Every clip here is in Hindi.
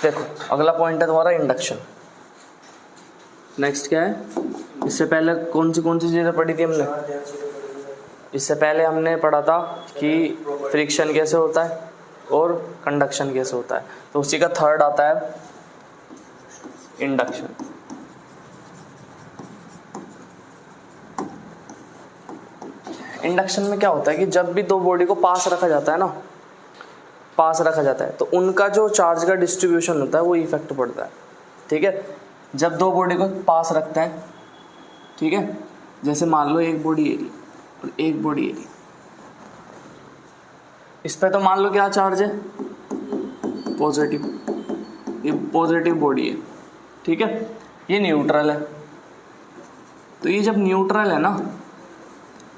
देखो अगला पॉइंट है तुम्हारा इंडक्शन। नेक्स्ट क्या है, इससे पहले कौन सी चीज़ें पढ़ी थी हमने? इससे पहले हमने पढ़ा था कि फ्रिक्शन कैसे होता है और कंडक्शन कैसे होता है, तो उसी का थर्ड आता है इंडक्शन। इंडक्शन में क्या होता है कि जब भी दो बॉडी को पास रखा जाता है ना, पास रखा जाता है, तो उनका जो चार्ज का डिस्ट्रीब्यूशन होता है वो इफेक्ट पड़ता है। ठीक है, जब दो बॉडी को पास रखते हैं, ठीक है, जैसे मान लो एक बॉडी एरी और एक बॉडी एरी, इस पे तो मान लो क्या चार्ज है, पॉजिटिव, ये पॉजिटिव बॉडी है, ठीक है, ये न्यूट्रल है। तो ये जब न्यूट्रल है ना,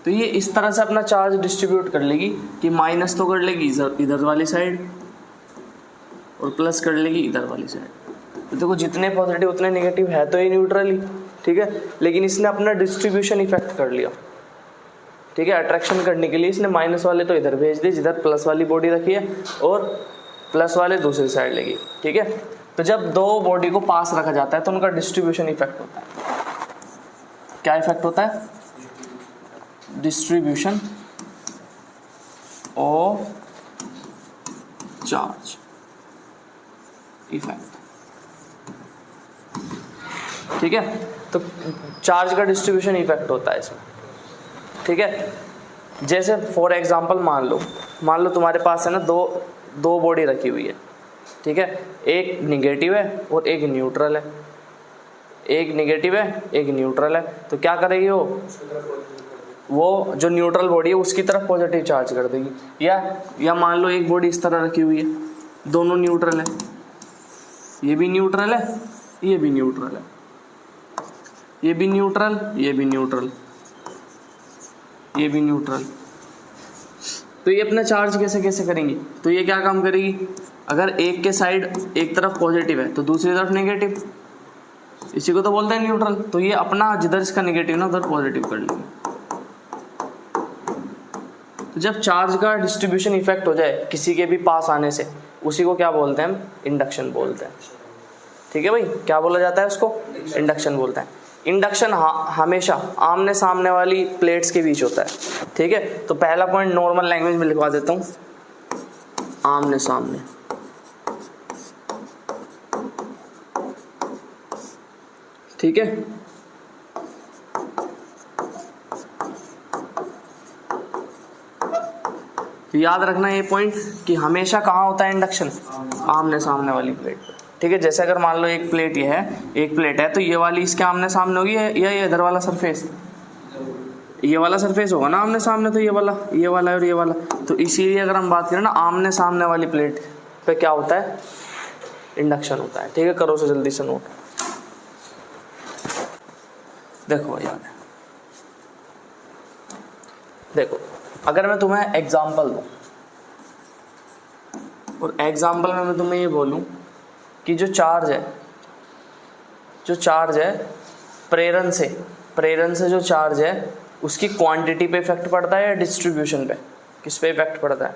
तो ये इस तरह से अपना चार्ज डिस्ट्रीब्यूट कर लेगी कि माइनस तो कर लेगी इधर वाली साइड और प्लस कर लेगी इधर वाली साइड। तो देखो जितने पॉजिटिव उतने नेगेटिव है तो ये न्यूट्रल ही, ठीक है, लेकिन इसने अपना डिस्ट्रीब्यूशन इफेक्ट कर लिया। ठीक है, अट्रैक्शन करने के लिए इसने माइनस वाले तो इधर भेज दिए जिधर प्लस वाली बॉडी रखी है, और प्लस वाले दूसरी साइड लेगी। ठीक है, तो जब दो बॉडी को पास रखा जाता है तो उनका डिस्ट्रीब्यूशन इफेक्ट होता है। क्या इफेक्ट होता है? Distribution of charge effect. ठीक है, तो चार्ज का डिस्ट्रीब्यूशन इफेक्ट होता है इसमें। ठीक है, जैसे फॉर एग्जांपल मान लो तुम्हारे पास है ना दो बॉडी रखी हुई है। ठीक है, एक निगेटिव है और एक न्यूट्रल है, एक निगेटिव है एक न्यूट्रल है। तो क्या करेगी वो जो न्यूट्रल बॉडी है उसकी तरफ पॉजिटिव चार्ज कर देगी। या मान लो एक बॉडी इस तरह रखी हुई है, दोनों न्यूट्रल है, ये भी न्यूट्रल है ये भी न्यूट्रल है, ये भी न्यूट्रल ये भी न्यूट्रल ये भी न्यूट्रल। तो ये अपना चार्ज कैसे करेंगी? तो ये क्या काम करेगी, अगर एक के साइड एक तरफ पॉजिटिव है तो दूसरी तरफ नेगेटिव, इसी को तो बोलते हैं न्यूट्रल। तो ये अपना जिधर इसका नेगेटिव ना उधर पॉजिटिव कर लेंगे। तो जब चार्ज का डिस्ट्रीब्यूशन इफेक्ट हो जाए किसी के भी पास आने से, उसी को क्या बोलते हैं हम? इंडक्शन बोलते हैं। ठीक है भाई, क्या बोला जाता है उसको? इंडक्शन बोलते हैं। इंडक्शन हमेशा आमने सामने वाली प्लेट्स के बीच होता है। ठीक है, तो पहला पॉइंट नॉर्मल लैंग्वेज में लिखवा देता हूँ, आमने सामने। ठीक है, तो याद रखना ये पॉइंट कि हमेशा कहाँ होता है इंडक्शन? आमने सामने वाली प्लेट पे। ठीक है, जैसे अगर मान लो एक प्लेट ये है, एक प्लेट है, तो ये वाली इसके आमने सामने होगी या ये इधर वाला सरफेस? ये वाला सरफेस होगा ना आमने सामने, तो ये वाला और ये वाला। तो इसीलिए अगर हम बात करें ना आमने सामने वाली प्लेट पे क्या होता है? इंडक्शन होता है। ठीक है, करो से जल्दी से नोट। देखो यार, देखो अगर मैं तुम्हें एग्जाम्पल दूं और एग्जाम्पल में मैं तुम्हें ये बोलूं कि जो चार्ज है प्रेरण से जो चार्ज है उसकी क्वांटिटी पे इफेक्ट पड़ता है या डिस्ट्रीब्यूशन पे? किस पे इफेक्ट पड़ता है?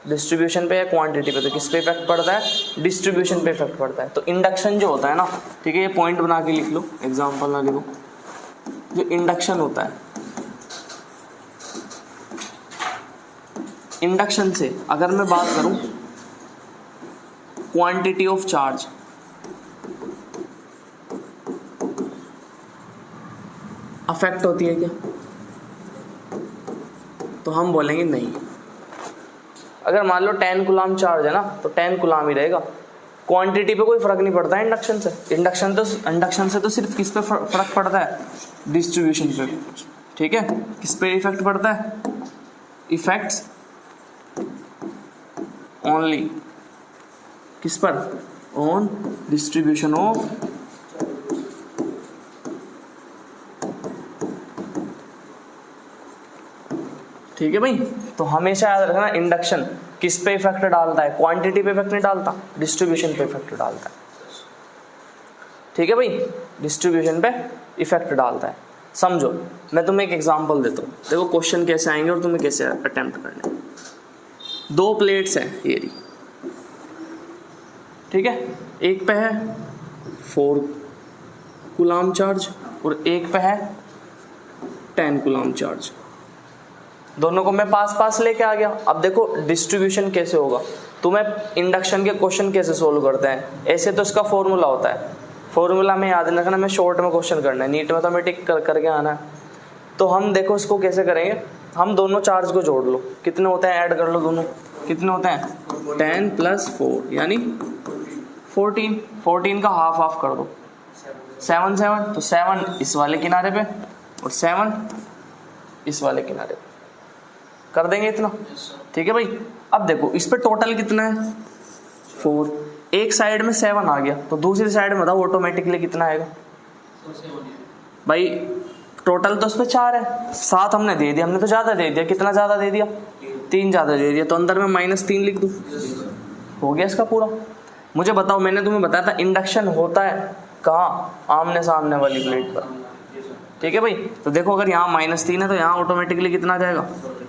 डिस्ट्रीब्यूशन पे या क्वांटिटी पे? तो किस पे इफेक्ट पड़ता है? डिस्ट्रीब्यूशन पे इफेक्ट पड़ता है। तो इंडक्शन जो होता है ना, ठीक है, ये पॉइंट बना के लिख लो, एग्जाम्पल ना लिखो। जो इंडक्शन होता है, इंडक्शन से अगर मैं बात करूं क्वांटिटी ऑफ चार्ज, अफेक्ट होती है क्या? तो हम बोलेंगे नहीं। अगर मान लो 10 कूलाम चार्ज है ना, तो 10 कूलाम ही रहेगा। क्वांटिटी पे कोई फर्क नहीं पड़ता है इंडक्शन से। इंडक्शन से तो सिर्फ किस पे फर्क पड़ता है? डिस्ट्रीब्यूशन पे। ठीक है, किस पे इफेक्ट पड़ता है? इफेक्ट्स ओनली किस पर? ऑन डिस्ट्रीब्यूशन ऑफ ठीक है भाई। तो हमेशा याद रखना इंडक्शन किस पे इफेक्ट डालता है? क्वांटिटी पे इफेक्ट नहीं डालता, डिस्ट्रीब्यूशन पे इफेक्ट डालता है। ठीक है भाई, डिस्ट्रीब्यूशन पे इफेक्ट डालता है। समझो, मैं तुम्हें एक एग्जांपल देता हूँ, देखो क्वेश्चन कैसे आएंगे और तुम्हें कैसे अटेम्प्ट करने। 2 प्लेट्स हैं, ये रही, ठीक है, एक पे है 4 कूलाम चार्ज और एक पे है 10 कूलाम चार्ज। दोनों को मैं पास पास लेके आ गया। अब देखो डिस्ट्रीब्यूशन कैसे होगा, तुम्हें इंडक्शन के क्वेश्चन कैसे सोल्व करते हैं, ऐसे तो इसका फॉर्मूला होता है, फॉर्मूला में याद रखना, मैं शॉर्ट में क्वेश्चन करना है, नीट में तो हमें टिक करके आना है। तो हम देखो इसको कैसे करेंगे, हम दोनों चार्ज को जोड़ लो, कितने होते हैं ऐड कर लो दोनों, कितने होते हैं 10 + 4 यानी 14, 14 का हाफ हाफ कर दो 7 7, तो 7 इस वाले किनारे पे और 7 इस वाले किनारे पे कर देंगे इतना, ठीक है भाई। अब देखो इस पे टोटल कितना है 4, एक साइड में 7 आ गया तो दूसरी साइड में बताओ ऑटोमेटिकली कितना आएगा भाई, टोटल तो उसमें 4 है, 7 हमने दे दिया, हमने तो ज़्यादा दे दिया, कितना ज़्यादा दे दिया 3 ज़्यादा दे दिया, तो अंदर में -3 लिख दूँ, हो गया इसका पूरा। मुझे बताओ, मैंने तुम्हें बताया था इंडक्शन होता है कहाँ, आमने सामने वाली प्लेट पर, ठीक है भाई। तो देखो अगर यहाँ -3 है तो यहाँ ऑटोमेटिकली कितना आ जाएगा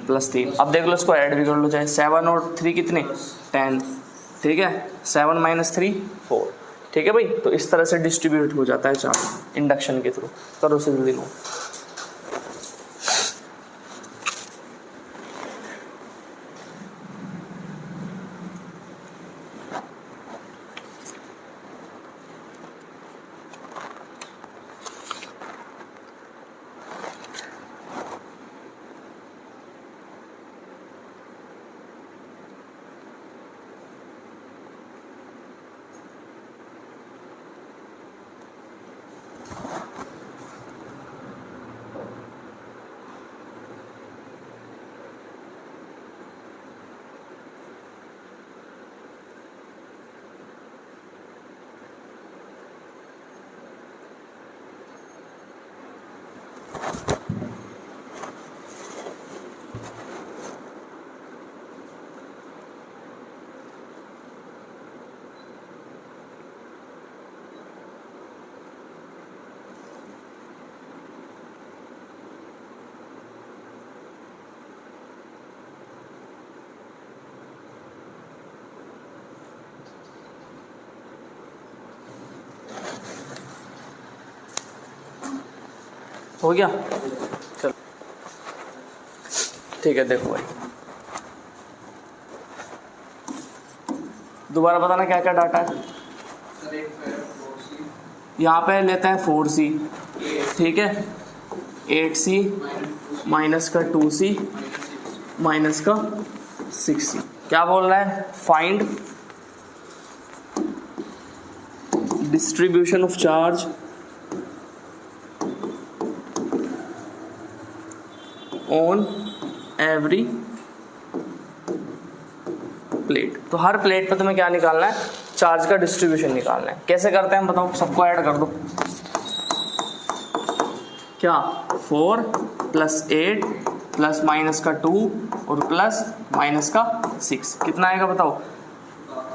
+3। अब देख लो इसको ऐड भी कर लो, चाहे 7 और 3 कितने 10, ठीक है, 7 - 3 4, ठीक है भाई। तो इस तरह से डिस्ट्रीब्यूट हो जाता है चार्ज इंडक्शन के थ्रू। करो से जल्दी नो। हो गया, चलो ठीक है। देखो भाई दोबारा बताना क्या क्या डाटा है। यहाँ पे लेते हैं 4C, ठीक है, 8C माइनस का 2C माइनस का 6C। क्या बोल रहा है, find distribution of charge on every plate. तो हर प्लेट पे तुम्हें क्या निकालना है, चार्ज का डिस्ट्रीब्यूशन निकालना है। कैसे करते हैं हम बताओ, सबको ऐड कर दो, क्या 4 + 8 प्लस माइनस का 2 और प्लस माइनस का 6, कितना आएगा बताओ,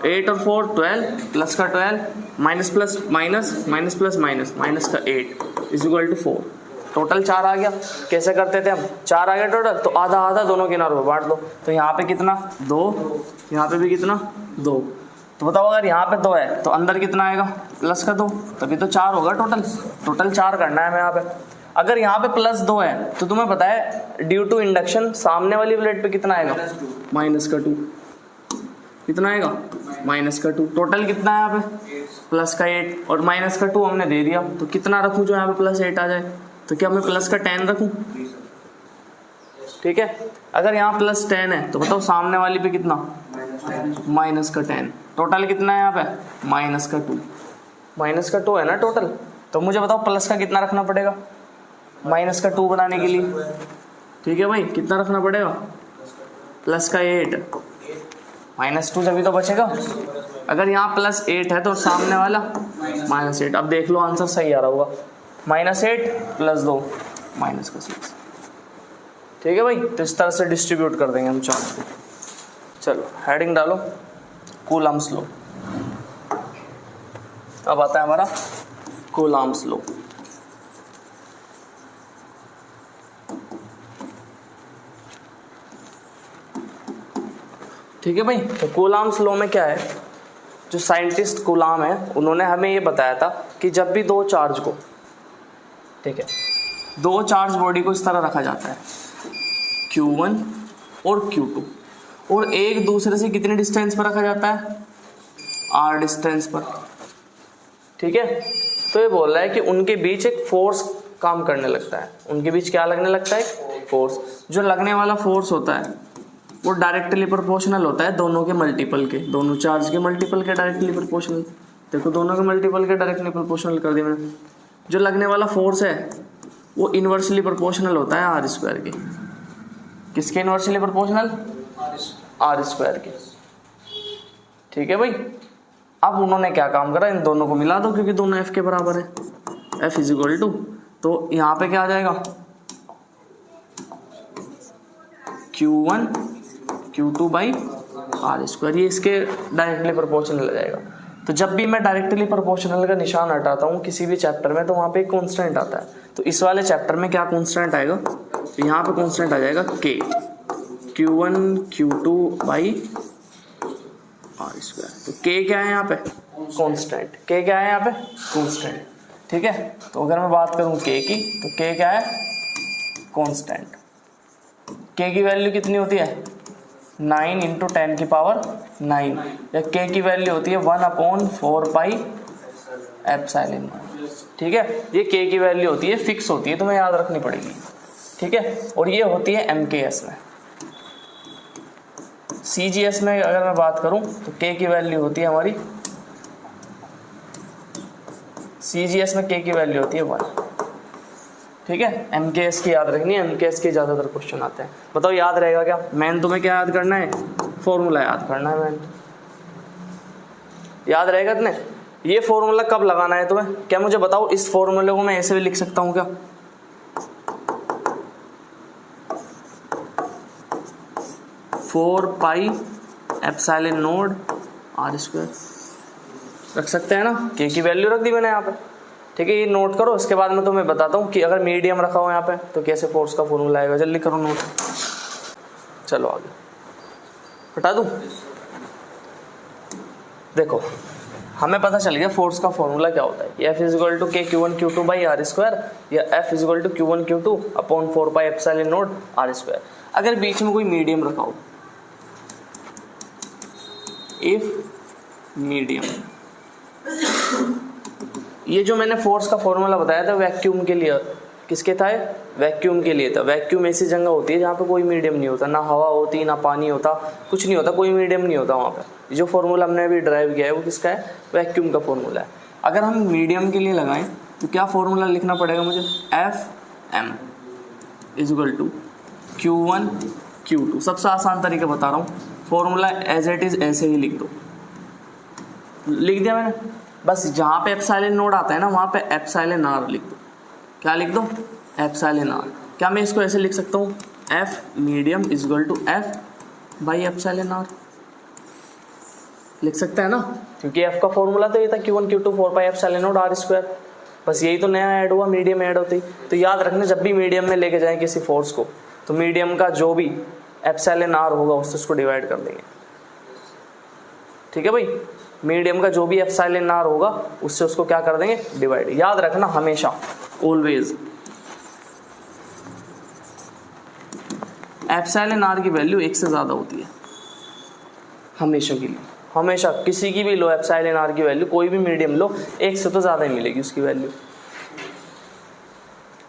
8 और 4 12 प्लस का 12 minus plus minus minus plus minus minus का 8 = 4, टोटल 4 आ गया। कैसे करते थे हम, 4 आ गया टोटल तो आधा आधा दोनों किनारों पर बांट दो, तो यहाँ पे कितना 2, यहाँ पे भी कितना 2, तो बताओ अगर यहाँ पे 2 है तो अंदर कितना आएगा प्लस का 2, तभी तो 4 होगा टोटल 4 करना है हमें यहाँ पे। अगर यहाँ पे +2 है तो तुम्हें पता है ड्यू टू इंडक्शन सामने वाली प्लेट पे कितना आएगा माइनस का 2, कितना आएगा माइनस का 2, टोटल कितना है यहाँ पे प्लस का 8 और माइनस का 2 हमने दे दिया, तो कितना रखूँ जो यहाँ पे +8 आ जाए, तो क्या मैं प्लस का 10 रखूँ, ठीक है। अगर यहाँ +10 है तो बताओ सामने वाली पे कितना माइनस का 10, टोटल कितना है यहाँ पे माइनस का 2 है ना टोटल। तो मुझे बताओ प्लस का कितना रखना पड़ेगा माइनस का 2 बनाने के लिए, ठीक है भाई, कितना रखना पड़ेगा प्लस का 8 -2 जब भी तो बचेगा। अगर यहाँ +8 है तो सामने वाला -8, अब देख लो आंसर सही आ रहा होगा, -8 + 2 माइनस का 6, ठीक है भाई। तो इस तरह से डिस्ट्रीब्यूट कर देंगे हम चार्ज को। चलो हेडिंग डालो कूलम्ब्स लॉ। अब आता है हमारा कूलम्ब्स लॉ। ठीक है भाई, तो कूलम्ब्स लॉ में क्या है, जो साइंटिस्ट गुलाम है उन्होंने हमें ये बताया था कि जब भी दो चार्ज को, ठीक है, दो चार्ज बॉडी को इस तरह रखा जाता है Q1 और Q2, और एक दूसरे से कितने डिस्टेंस पर रखा जाता है, R डिस्टेंस पर, ठीक है। तो ये बोल रहा है कि उनके बीच एक फोर्स काम करने लगता है, उनके बीच क्या लगने लगता है, फोर्स। जो लगने वाला फोर्स होता है वो डायरेक्टली प्रोपोर्शनल होता है दोनों के मल्टीपल के, दोनों चार्ज के मल्टीपल के डायरेक्टली प्रोपोर्शनल। देखो दोनों के मल्टीपल के डायरेक्टली प्रोपोर्शनल कर दिया मैंने। जो लगने वाला फोर्स है वो इन्वर्सली प्रोपोर्शनल होता है आर स्क्वायर के। किसके इन्वर्सली प्रोपोर्शनल, आर स्क्वायर के, ठीक है भाई। अब उन्होंने क्या काम करा, इन दोनों को मिला दो क्योंकि दोनों एफ के बराबर है, एफ इज इक्वल टू, तो यहाँ पे क्या आ जाएगा Q1 Q2 by r square, ये इसके डायरेक्टली प्रोपोर्शनल आ जाएगा। तो जब भी मैं डायरेक्टली प्रोपोर्शनल का निशान हटाता हूँ किसी भी चैप्टर में तो वहाँ पे एक कॉन्स्टेंट आता है। तो इस वाले चैप्टर में क्या कॉन्स्टेंट आएगा, तो यहाँ पे कॉन्स्टेंट आ जाएगा K, Q1 Q2 by r square. तो K क्या है यहाँ पे, कॉन्स्टेंट। K क्या है यहाँ पे, कॉन्स्टेंट, ठीक है। तो अगर मैं बात करूँ K की, तो K क्या है, कॉन्स्टेंट। K की वैल्यू कितनी होती है, 9 इंटू 10 की पावर 9, या K की वैल्यू होती है 1/4 पाई एप्सिलॉन, ठीक है। ये K की वैल्यू होती है, फिक्स होती है, तुम्हें याद रखनी पड़ेगी, ठीक है। और ये होती है MKS में। CGS में अगर मैं बात करूं तो K की वैल्यू होती है हमारी, CGS में K की वैल्यू होती है 1, ठीक है। MKS की याद रखनी है, MKS के ज़्यादातर क्वेश्चन आते हैं। बताओ याद रहेगा क्या, मैन तुम्हें क्या याद करना है, फॉर्मूला याद करना है, मैन याद रहेगा तुमने। ये फॉर्मूला कब लगाना है तुम्हें, क्या मुझे बताओ, इस फॉर्मूले को मैं ऐसे भी लिख सकता हूँ क्या, four pi epsilon naught r square रख सकते हैं ना। K की वैल्यू रख दी मैंने यहाँ पे, ठीक है। ये नोट करो, इसके बाद मैं तुम्हें बताता हूँ कि अगर मीडियम रखा हो यहाँ पे तो कैसे फोर्स का फॉर्मूला आएगा। जल्दी करो नोट, चलो आगे बता दूँ। देखो हमें पता चल गया फोर्स का फॉर्मूला क्या होता है, F is equal to K Q1 Q2 by r square, या F is equal to Q1 Q2 upon 4 pi epsilon naught r square. अगर बीच में कोई मीडियम रखा हो, इफ मीडियम, ये जो मैंने फोर्स का फॉर्मूला बताया था वैक्यूम के लिए, किसके था, वैक्यूम के लिए था। वैक्यूम ऐसी जगह होती है जहाँ पे कोई मीडियम नहीं होता, ना हवा होती ना पानी होता, कुछ नहीं होता, कोई मीडियम नहीं होता वहाँ पे। जो फॉर्मूला हमने अभी ड्राइव किया है वो किसका है, वैक्यूम का फॉर्मूला है। अगर हम मीडियम के लिए लगाएं तो क्या फॉर्मूला लिखना पड़ेगा मुझे, FM is equal to Q1 Q2। सबसे आसान तरीका बता रहा हूँ, फॉर्मूला एज इट इज ऐसे ही लिख दो, लिख दिया मैंने। बस जहाँ पे एप्सिलॉन नोड आता है ना वहाँ पे एप्सिलॉन R लिख दो। क्या लिख दो, एप्सिलॉन R। क्या मैं इसको ऐसे लिख सकता हूँ, F medium is equal to F by epsilon R, लिख सकते हैं ना, क्योंकि F का फॉर्मूला तो ये था Q1 Q2 4 pi epsilon node R square. बस यही तो नया ऐड हुआ, मीडियम ऐड होती। तो याद रखना जब भी मीडियम में लेके जाएं किसी फोर्स को तो मीडियम का जो भी एप्सिलॉन R होगा उससे उसको डिवाइड कर देंगे, ठीक है भाई। मीडियम का जो भी एप्सिलॉन R होगा उससे उसको क्या कर देंगे, डिवाइड। याद रखना हमेशा, ऑलवेज एप्सिलॉन R की वैल्यू 1 से ज़्यादा होती है हमेशा के लिए, हमेशा किसी की भी लो एप्सिलॉन R की वैल्यू, कोई भी मीडियम लो, 1 से तो ज़्यादा ही मिलेगी उसकी वैल्यू,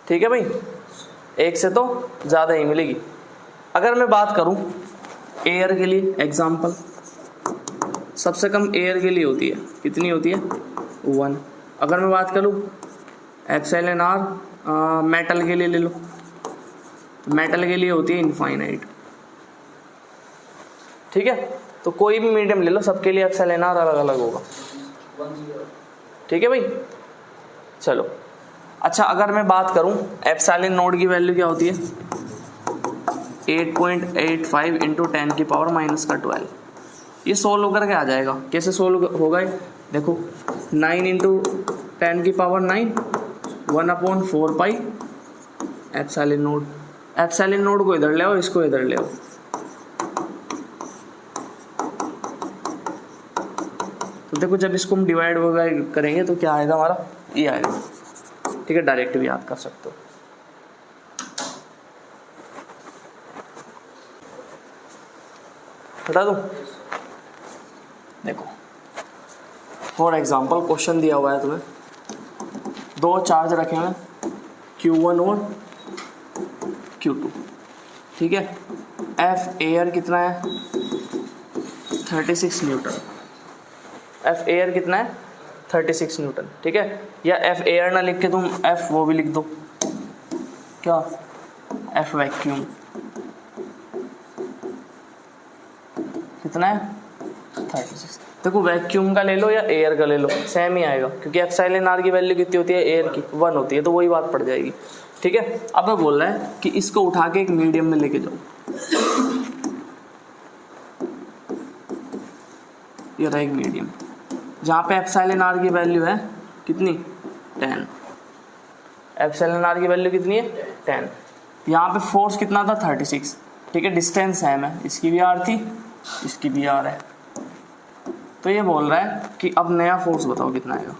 ठीक है भाई, 1 से तो ज़्यादा ही मिलेगी। अगर मैं बात करूं एयर के लिए, एग्जांपल सबसे कम एयर के लिए होती है, कितनी होती है, 1। अगर मैं बात करूं एप्सिलॉन R मेटल के लिए ले लो, तो मेटल के लिए होती है इनफाइनाइट, ठीक है। तो कोई भी मीडियम ले लो, सबके लिए एप्सिलॉन R अलग अलग होगा, ठीक है भाई। चलो अच्छा, अगर मैं बात करूं एप्सिलॉन नोड की वैल्यू क्या होती है, 8.85 इंटू 10 की पावर माइनस का 12। ये सोल्व होकर के आ जाएगा, कैसे सोल्व होगा, देखो 9 इंटू 10 की पावर 9 1/4 पाई एप्सिलॉन नोड। एप्सिलॉन नोड को इधर ले आओ, इसको इधर ले आओ, तो देखो जब इसको हम डिवाइड वगैरह करेंगे तो क्या आएगा हमारा, ये आएगा। ठीक है, डायरेक्ट भी याद कर सकते हो। बता दूं, देखो फॉर एग्जांपल क्वेश्चन दिया हुआ है तुम्हें, दो चार्ज रखे हुए Q1 और Q2। ठीक है, F एयर कितना है 36 न्यूटन, F एयर कितना है 36 न्यूटन। ठीक है, या F एयर ना लिख के तुम F वो भी लिख दो, क्या F वैक्यूम कितना है 36। देखो वैक्यूम का ले लो या एयर का ले लो सेम ही आएगा, क्योंकि एप्सिलॉन आर की वैल्यू कितनी होती है, एयर की 1 होती है, तो वही बात पड़ जाएगी। ठीक है, अब मैं बोल रहा है कि इसको उठा के एक मीडियम में लेके जाओ, ये रहा एक मीडियम जहाँ पे एप्सिलॉन आर की वैल्यू है कितनी 10, एप्सिलॉन आर की वैल्यू कितनी है 10। यहाँ पे फोर्स कितना था 36। ठीक है, डिस्टेंस सेम है, इसकी भी आर थी इसकी भी आर है। तो ये बोल रहा है कि अब नया फोर्स बताओ कितना आएगा,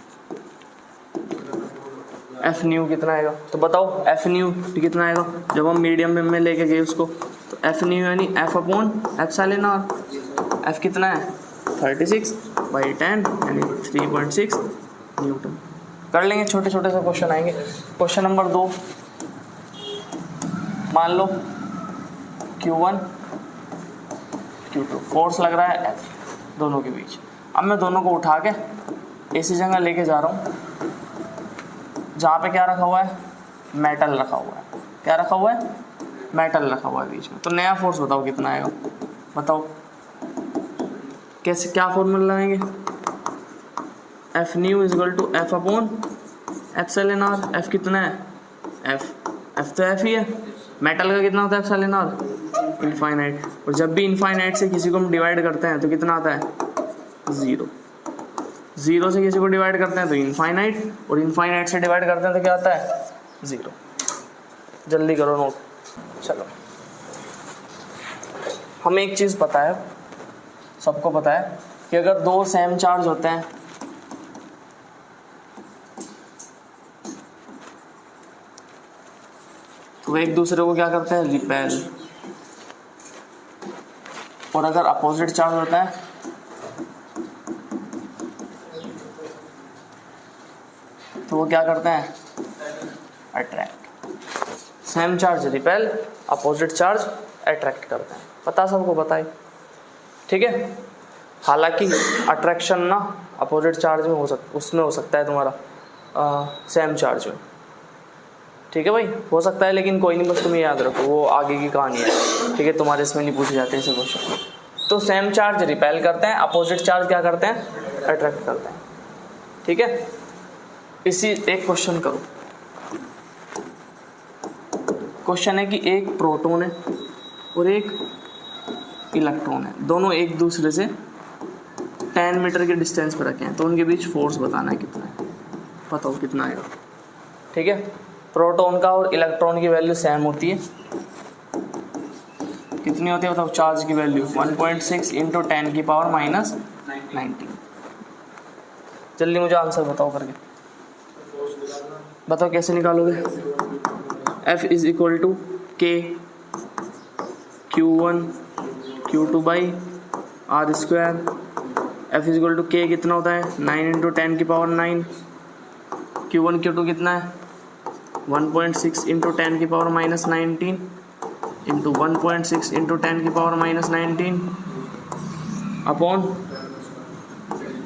एफ न्यू कितना आएगा। तो बताओ एफ न्यू कितना आएगा, जब हम मीडियम में लेके गए उसको, तो एफ न्यू यानी F upon epsilon r. F कितना है 36/10 यानी 3.6 न्यूटन। कर लेंगे, छोटे छोटे से क्वेश्चन आएंगे। क्वेश्चन नंबर 2, मान लो Q1 Q2 फोर्स लग रहा है F दोनों के बीच। अब मैं दोनों को उठा के ऐसी जगह लेके जा रहा हूँ जहाँ पे क्या रखा हुआ है, मेटल रखा हुआ है। क्या रखा हुआ है, मेटल रखा हुआ है बीच में। तो नया फोर्स बताओ कितना आएगा, बताओ कैसे, क्या फॉर्मूला लगाएंगे, F new equal to F upon epsilon r. F कितना है एफ तो एफ ही है, मेटल का कितना होता है एप्सिलॉन आर इनफाइनाइट। और जब भी इनफाइनाइट से किसी को हम डिवाइड करते हैं तो कितना आता है 0। 0 से किसी को डिवाइड करते हैं तो इनफाइनाइट, और इनफाइनाइट से डिवाइड करते हैं तो क्या आता है 0। जल्दी करो नोट। चलो, हमें एक चीज़ पता है, सबको पता है कि अगर दो सेम चार्ज होते हैं तो वे एक दूसरे को क्या करते हैं, रिपेल। और अगर अपोजिट चार्ज होता है तो वो क्या करते हैं, attract. Same charge repel, opposite charge attract करते हैं। पता, सबको पता है। ठीक है, हालांकि अट्रैक्शन ना अपोजिट चार्ज में उसमें हो सकता है तुम्हारा सेम चार्ज में। ठीक है भाई, हो सकता है, लेकिन कोई नहीं, बस तुम्हें याद रखो, वो आगे की कहानी है। ठीक है, तुम्हारे इसमें नहीं पूछे जाते ऐसे क्वेश्चन। तो सेम चार्ज रिपेल करते हैं, अपोजिट चार्ज क्या करते हैं, अट्रैक्ट करते हैं। ठीक है, इसी एक क्वेश्चन करो। क्वेश्चन है कि एक प्रोटॉन है और एक इलेक्ट्रॉन है, दोनों एक दूसरे से 10 मीटर के डिस्टेंस पर रखे हैं, तो उनके बीच फोर्स बताना है कितना है, बताओ कितना आएगा। ठीक है, प्रोटॉन का और इलेक्ट्रॉन की वैल्यू सेम होती है, कितनी होती है बताओ, चार्ज की वैल्यू 1.6 इंटू 10 की पावर माइनस 19। जल्दी मुझे आंसर बताओ करके, बताओ कैसे निकालोगे। F is equal to K Q1 Q2 by r square. F is equal to K कितना होता है 9 इंटू 10 की पावर 9। Q1 Q2 कितना है 1.6 इंटू 10 की पावर माइनस 19 इंटू 1.6 इंटू 10 की पावर माइनस 19 अपॉन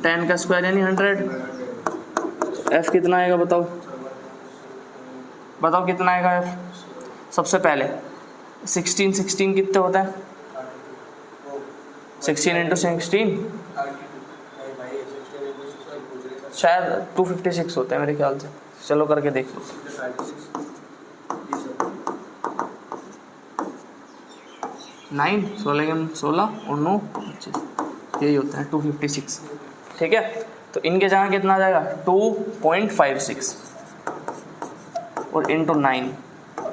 10 का स्क्वायर यानी 100। F कितना आएगा बताओ, बताओ कितना आएगा F। सबसे पहले 16 कितने होता है, 16 इंटू 16 शायद 256 होता है मेरे ख्याल से। चलो करके देख लो। 9 16 और 9 25 यही होता है 256। ठीक है, तो इनके जगह कितना आ जाएगा 2.56 और इंटू 9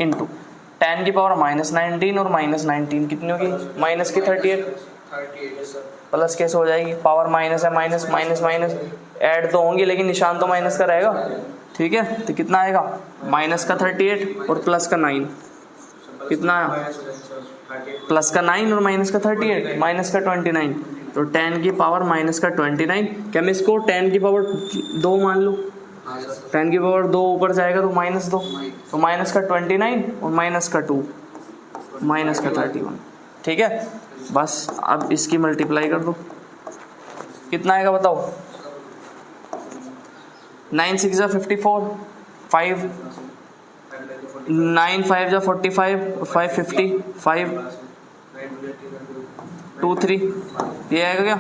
इंटू 10 की पावर माइनस 19 और माइनस 19 कितनी होगी, माइनस की 38। प्लस कैसे हो जाएगी, पावर माइनस है, माइनस माइनस माइनस ऐड तो होंगी लेकिन निशान तो माइनस का रहेगा, ठीक है। तो कितना आएगा, माइनस का 38 और प्लस का 9, कितना आया, प्लस का 9 और माइनस का 38, माइनस का 29, तो 10 की पावर माइनस का 29। क्या मैं इसको 10 की पावर 2 मान लूँ, 10 की पावर 2 ऊपर जाएगा तो माइनस 2, तो माइनस का 29 और माइनस का 2, माइनस का 31, ठीक है। बस अब इसकी मल्टीप्लाई कर दो, कितना आएगा बताओ, 9 6 जा 54, 5 9 5 जा 45, 5 50, 5 2 3, ये आएगा क्या,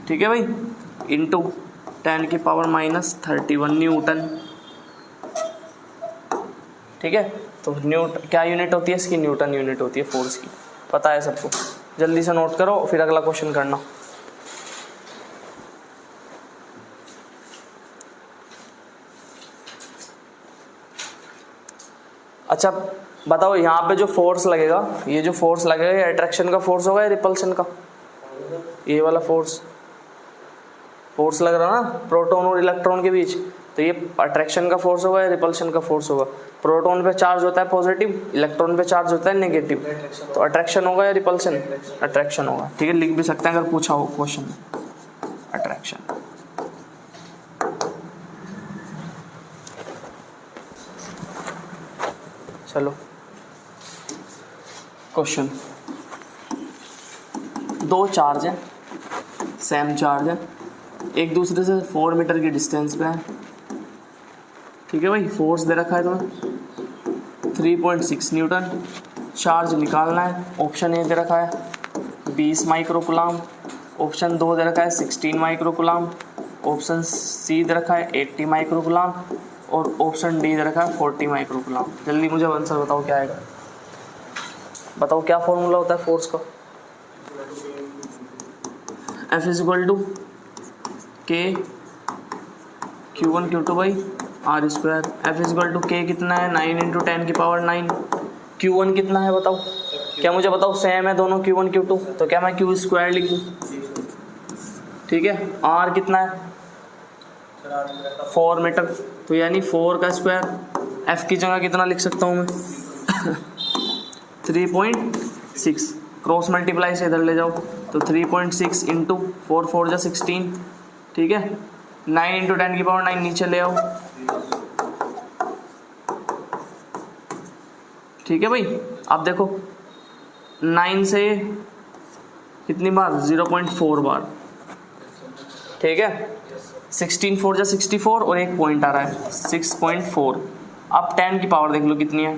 ठीक है भाई, इंटू 10 की पावर माइनस 31 न्यूटन, ठीक है। तो क्या यूनिट होती है इसकी, न्यूटन यूनिट होती है फोर्स की, पता है सबको। जल्दी से नोट करो फिर अगला क्वेश्चन करना। अच्छा बताओ, यहाँ पे जो फोर्स लगेगा, ये जो फोर्स लगेगा, ये अट्रैक्शन का फोर्स होगा या रिपल्शन का, ये वाला फोर्स लग रहा ना प्रोटॉन और इलेक्ट्रॉन के बीच, तो ये अट्रैक्शन का फोर्स होगा या रिपल्शन का फोर्स होगा। प्रोटॉन पे चार्ज होता है पॉजिटिव, इलेक्ट्रॉन पे चार्ज होता है नेगेटिव, तो अट्रैक्शन होगा या रिपल्शन, अट्रैक्शन होगा, ठीक है। लिख भी सकते हैं अगर पूछा हो क्वेश्चन में, अट्रैक्शन। चलो क्वेश्चन, दो चार्ज है, सेम चार्ज है, एक दूसरे से 4 मीटर की डिस्टेंस पे है, ठीक है भाई। फोर्स दे रखा है तुम्हें 3.6 न्यूटन, चार्ज निकालना है। ऑप्शन ए दे रखा है 20 माइक्रोकुलाम, ऑप्शन 2 दे रखा है 16 माइक्रोकुलाम, ऑप्शन सी दे रखा है 80 माइक्रोकुलाम और ऑप्शन डी दे रखा है 40 माइक्रोकुलाम। जल्दी मुझे आंसर बताओ क्या आएगा, बताओ क्या फॉर्मूला होता है फोर्स का। F is equal to K Q1 Q2 by r square. F is equal to K कितना है, 9 इंटू 10 की पावर 9। Q1 कितना है बताओ, क्या मुझे बताओ, सेम है दोनों Q1 Q2, तो क्या मैं Q स्क्वायर लिख दूँ, ठीक है। R कितना है 4 मीटर, तो यानी 4 का स्क्वायर। F की जगह कितना लिख सकता हूँ मैं 3.6, क्रॉस मल्टीप्लाई से इधर ले जाओ, तो 3.6 इंटू 4 4 जा 16, ठीक है। 9 इंटू 10 की पावर 9 नीचे ले आओ, ठीक है भाई। अब देखो 9 से कितनी बार, 0.4 बार, ठीक है। 16 4 जा 64 और एक पॉइंट आ रहा है 6.4। अब 10 की पावर देख लो कितनी है,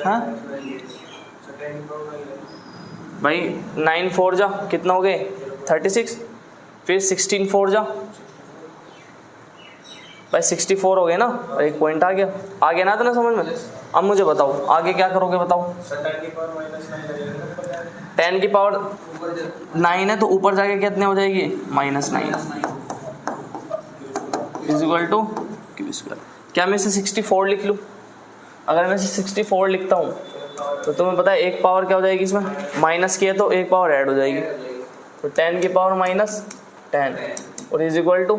हाँ भाई 9 4 जा कितना हो गए 36, फिर 16 4 जा भाई 64 हो गए ना, और एक पॉइंट आ गया ना, तो ना समझ में। अब मुझे बताओ आगे क्या करोगे बताओ, 10 की पावर 9 है तो ऊपर जाके कितने हो जाएगी, -9 is equal to Q square. क्या मैं इसे 64 लिख लूँ, अगर मैं इसे 64 लिखता हूँ तो तुम्हें पता है एक पावर क्या हो जाएगी, इसमें माइनस की है तो एक पावर ऐड हो जाएगी, तो 10 की पावर -10 और is equal to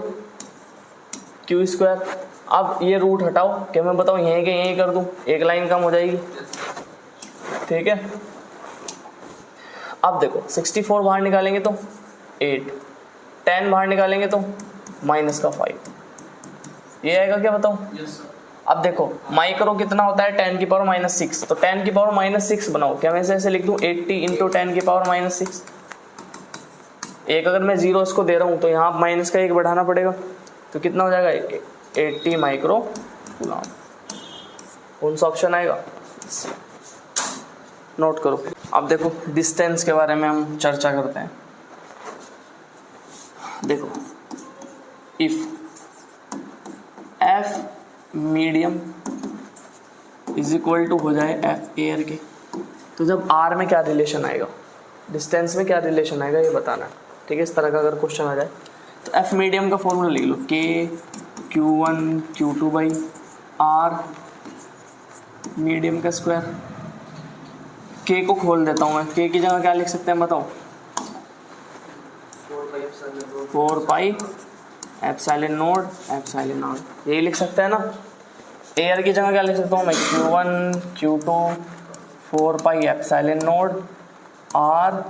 Q square. अब ये रूट हटाओ, क्या मैं बताऊँ यहीं के यहीं कर दूँ, एक लाइन कम हो जाएगी, ठीक है। अब देखो 64 बाहर निकालेंगे तो 8, 10 बाहर निकालेंगे तो -5, ये आएगा क्या बताओ। अब देखो माइक्रो कितना होता है 10 की पावर -6, तो 10 की पावर -6 बनाओ, क्या मैं ऐसे लिख दूँ 80 इंटू 10 की पावर -6। एक अगर मैं 0 इसको दे रहा हूँ तो यहाँ माइनस का 1 बढ़ाना पड़ेगा, तो कितना हो जाएगा 80 माइक्रो कूलम। कौन सा ऑप्शन आएगा, नोट करो। अब देखो डिस्टेंस के बारे में हम चर्चा करते हैं। देखो if F medium is equal to हो जाए एफ एयर के, तो जब आर में क्या रिलेशन आएगा, डिस्टेंस में क्या रिलेशन आएगा ये बताना, ठीक है। इस तरह का अगर क्वेश्चन आ जाए तो एफ मीडियम का फॉर्मूला लिख लो, K Q1 Q2 by r medium का स्क्वायर, के को खोल देता हूँ मैं, के की जगह क्या लिख सकते हैं बताओ, 4 pi epsilon naught epsilon r, यही लिख सकते हैं ना। एयर की जगह क्या लिख सकता हूँ मैं, Q1 Q2 4 pi epsilon naught r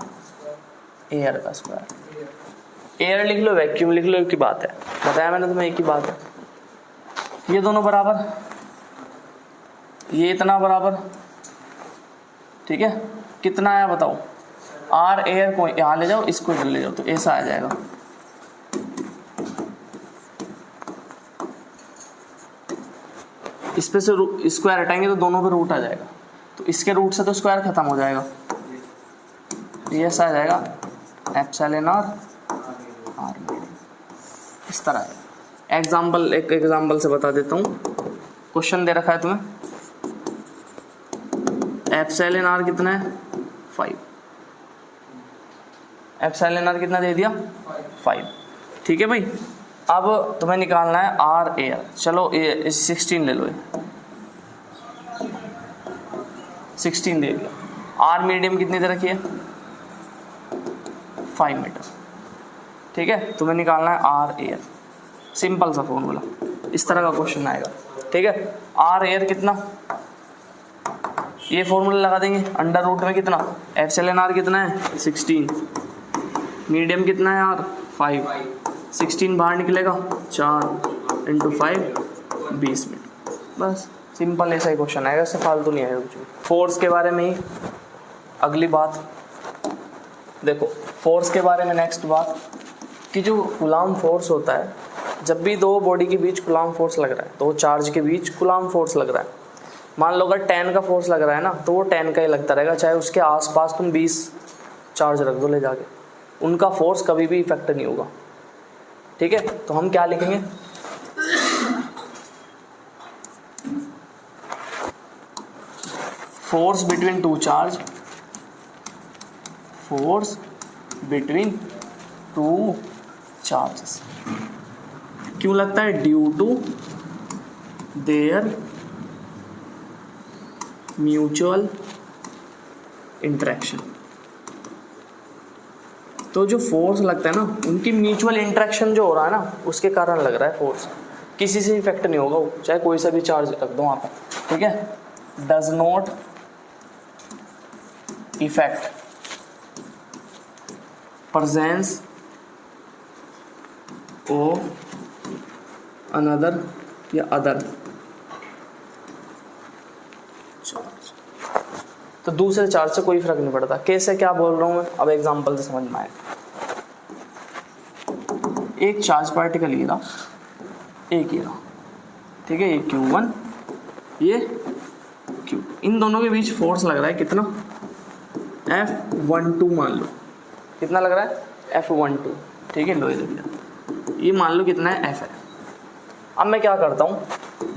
air का स्क्वायर। एयर लिख लो, वैक्यूम लिख लो, एक ही बात है, बताया मैंने तुम्हें, एक ही बात है। ये दोनों बराबर, ये इतना बराबर, ठीक है। कितना आया बताओ, आर एयर को यहाँ ले जाओ, इसको इधर ले जाओ, तो ऐसा आ जाएगा। इस पे से स्क्वायर हटाएंगे तो दोनों पे रूट आ जाएगा, तो इसके रूट से तो स्क्वायर खत्म हो जाएगा, ये ऐसा आ जाएगा एप्सिलॉन आर आर, इस तरह है। एग्जाम्पल, एक एग्जाम्पल से बता देता हूँ। क्वेश्चन दे रखा है तुम्हें, एप्सिलॉन आर कितना है 5, एप्सिलॉन आर कितना दे दिया 5, ठीक है भाई। अब तुम्हें निकालना है आर एयर, चलो ये 16 ले लो, 16 दे दिया। आर मीडियम कितनी दे रखी है 5 मीटर, ठीक है। तुम्हें निकालना है आर एयर, सिंपल सा फॉर्मूला, इस तरह का क्वेश्चन आएगा, ठीक है। आर एयर कितना, ये फॉर्मूला लगा देंगे, अंडर रूट में कितना, एप्सिलॉन आर कितना है 16, मीडियम कितना है आर 5, 16 बाहर निकलेगा 4 इंटू 5 20 मिनट, बस सिंपल ऐसा ही क्वेश्चन आएगा, इससे फालतू नहीं आएगा कुछ भी। फोर्स के बारे में ही अगली बात देखो, फोर्स के बारे में नेक्स्ट बात कि जो कूलाम फोर्स होता है, जब भी दो बॉडी के बीच कूलाम फोर्स लग रहा है, दो चार्ज के बीच कूलाम फोर्स लग रहा है, मान लो अगर 10 का फोर्स लग रहा है ना, तो वो 10 का ही लगता रहेगा, चाहे उसके आसपास तुम 20 चार्ज रख दो ले जाके, उनका फोर्स कभी भी इफेक्ट नहीं होगा, ठीक है। तो हम क्या लिखेंगे, force between two charge, force between two charges क्यों लगता है, due to their mutual interaction. तो जो फोर्स लगता है ना, उनकी म्यूचुअल इंटरेक्शन जो हो रहा है ना, उसके कारण लग रहा है फोर्स, किसी से इफेक्ट नहीं होगा वो, चाहे कोई सा भी चार्ज रख दो वहाँ पर, ठीक है। Does not effect presence of another या अदर चार्ज, तो दूसरे चार्ज से कोई फर्क नहीं पड़ता। कैसे, क्या बोल रहा हूँ मैं, अब एग्जांपल से समझ में आए। एक चार्ज पार्टिकल ये रहा, एक ये रहा, ठीक है, ये Q1 ये Q, इन दोनों के बीच फोर्स लग रहा है कितना, F12 मान लो, कितना लग रहा है F12, ठीक है। लो ये मान लो कितना है F है। अब मैं क्या करता हूँ,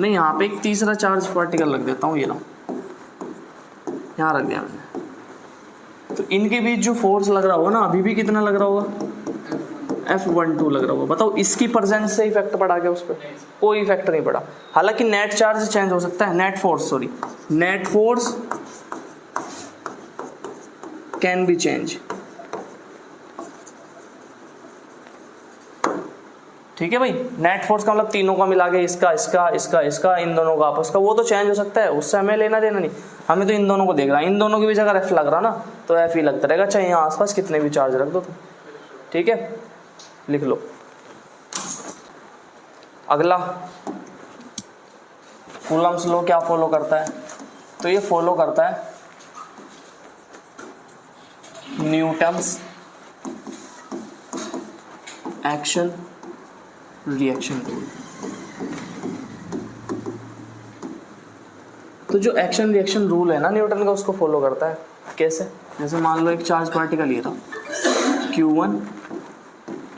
मैं यहाँ पे एक तीसरा चार्ज पार्टिकल रख देता हूँ, ये लो यहाँ रख दिया मैंने, तो इनके बीच जो फोर्स लग रहा होगा ना, अभी भी कितना लग रहा होगा F12 लग रहा होगा। बताओ इसकी प्रेजेंस से इफेक्ट पड़ा क्या उस पर, कोई इफेक्ट नहीं पड़ा। हालांकि नेट चार्ज चेंज हो सकता है, net force can be change, ठीक है भाई। नेट फोर्स का मतलब तीनों का मिला के, इसका इन दोनों का आपस का, वो तो चेंज हो सकता है, उससे हमें लेना देना नहीं, हमें तो इन दोनों को देख रहा है। इन दोनों के बीच अगर F लग रहा ना, तो F ही लगता रहेगा, चाहे यहाँ आसपास कितने भी चार्ज रख दो तुम, ठीक है। लिख लो अगला, कूलम्स लॉ क्या फॉलो करता है, तो ये फॉलो करता है न्यूटन्स एक्शन रिएक्शन रूल। तो जो एक्शन रिएक्शन रूल है ना न्यूटन का, उसको फॉलो करता है। कैसे, जैसे मान लो एक चार्ज पार्टिकल ये था Q1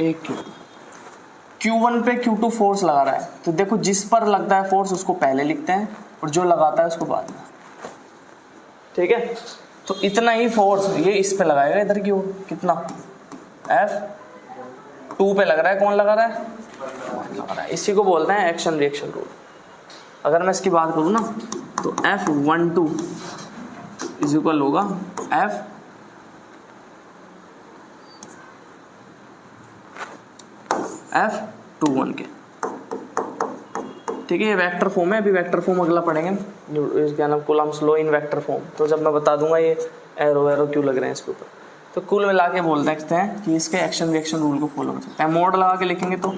एक Q1 पे Q2 फोर्स लगा रहा है, तो देखो जिस पर लगता है फोर्स उसको पहले लिखते हैं और जो लगाता है उसको बाद में, ठीक है। तो इतना ही फोर्स ये इस पे लगाएगा, इधर की ओर कितना F2 पे लग रहा है, कौन लगा रहा है, लगा रहा है, इसी को बोलते हैं एक्शन रिएक्शन रूल। अगर मैं इसकी बात करूँ ना, तो F12 इज इक्वल होगा F21 के। ठीक है, ये वेक्टर फॉर्म है, अभी वेक्टर फॉर्म अगला पढ़ेंगे, क्या नाम, Coulomb's law in vector form. तो जब मैं बता दूंगा ये एरो क्यों लग रहे हैं इसके ऊपर। तो कुल मिला के बोल सकते हैं कि इसके एक्शन रिएक्शन रूल को फॉलो कर सकते हैं। मोड लगा के लिखेंगे तो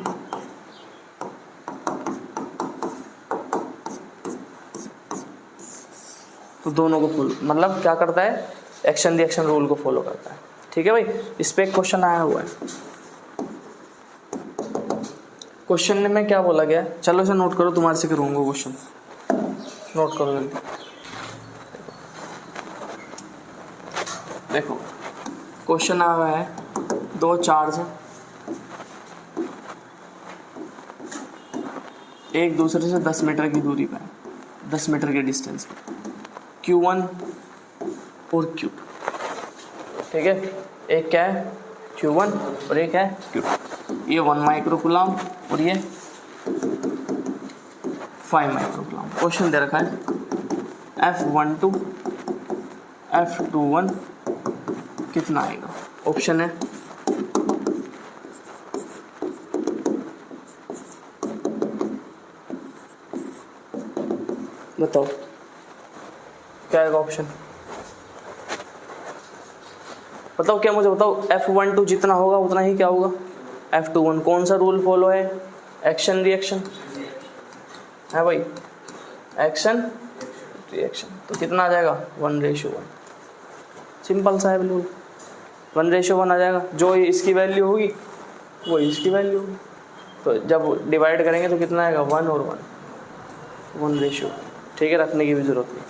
दोनों को फॉलो, मतलब क्या करता है, एक्शन रिएक्शन रूल को फॉलो करता है। ठीक है भाई, इस पे एक क्वेश्चन आया हुआ है। क्वेश्चन में क्या बोला गया, चलो इसे नोट करो, तुम्हारे से करूंगा क्वेश्चन, नोट करो जल्दी। देखो क्वेश्चन आया हुआ है, दो चार्ज है, एक दूसरे से 10 मीटर की दूरी पर है, 10 मीटर के डिस्टेंस पर, Q1 और Q2। ठीक है, एक क्या है Q1 और एक है Q2। ये 1 माइक्रोकूलम और ये 5 माइक्रोकूलम। क्वेश्चन दे रखा है F12 F21 कितना आएगा। ऑप्शन है बताओ क्या आएगा ऑप्शन, बताओ क्या, मुझे बताओ। F12 जितना होगा उतना ही क्या होगा F21। कौन सा रूल फॉलो है, एक्शन रिएक्शन है भाई, एक्शन रिएक्शन। तो कितना आ जाएगा 1:1, सिंपल सा है बिल्कुल, 1:1 आ जाएगा। जो इसकी वैल्यू होगी वो इसकी वैल्यू होगी, तो जब डिवाइड करेंगे तो कितना आएगा 1 और 1, 1:1। ठीक है, रखने की भी जरूरत नहीं।